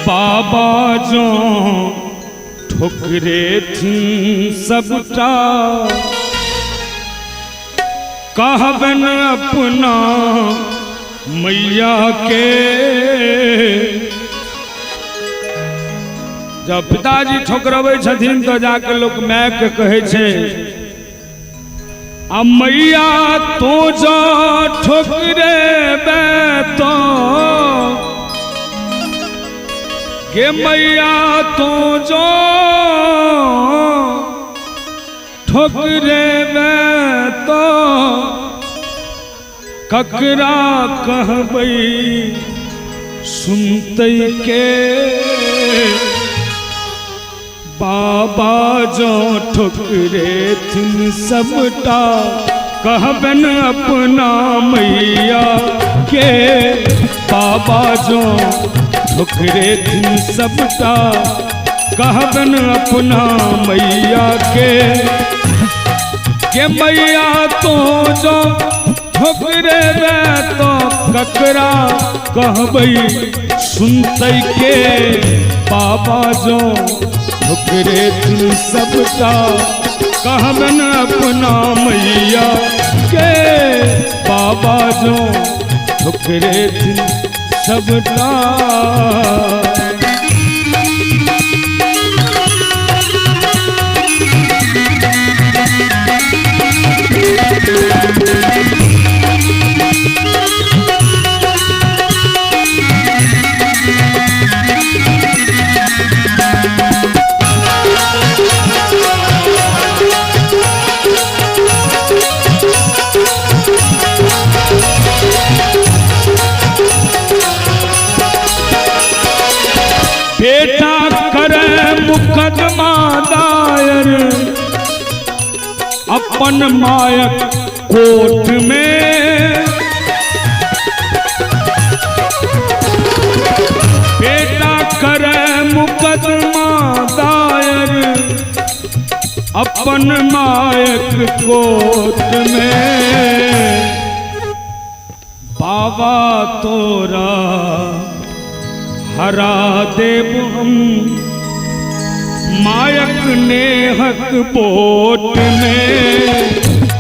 बाबा जो ठोकरे थी सबटा कहबन अपना मैया के। जब पिताजी ठोकरबै छथिन तो जाके लोग माय के कहे छे आ मैया तो जो ठोकरे तो गे मैया तो जो ठोकरे तो ककरा कहबै सुनते के। बाबा जो ठोकरे थी सबटा कहबन अपना मैया के। बाबा जो ठोकरे थी सबटा कहबन अपना मैया के। मैया तो जो ठोकरे तो ककरा कहबै सुनते के। बाबा जो ठोकरे थी सबटा कहबन अपना मैया के। बाबा जो ठोकरे थी सबटा। बेटा करे मुकदमा दायर अपन मायक कोर्ट में। बेटा करे मुकदमा दायर अपन मायक कोर्ट में। बाबा तोरा हरा देव हम मायक नेहक बोट में।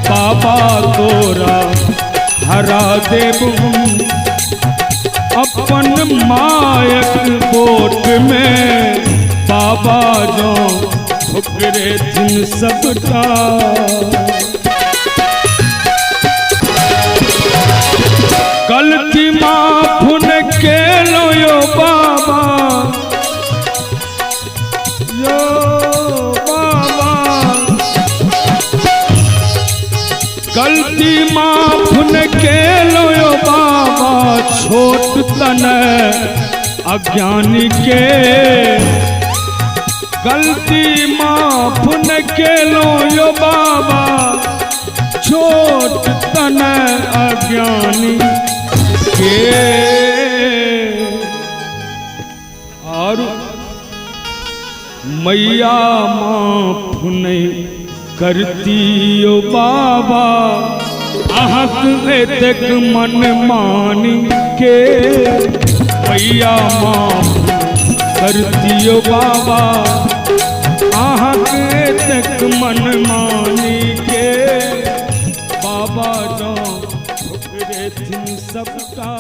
बाबा तोरा हरा देव हम अपन मायक बोट में। बाबा जो ठोकरे थी सबटा गलती माफ न के लो यो बाबा। यो बाबा गलती माफ न के लो यो बाबा। छोट तन अज्ञानी के गलती माफ न के लो यो बाबा। छोट तन अज्ञानी के और मैया माफ नहीं करती ओ बाबा। आहक एतक मन मानी के मैया माफ करती ओ बाबा। आहक एतक मन मानी के। बाबा जो ठोकरे थी सबटा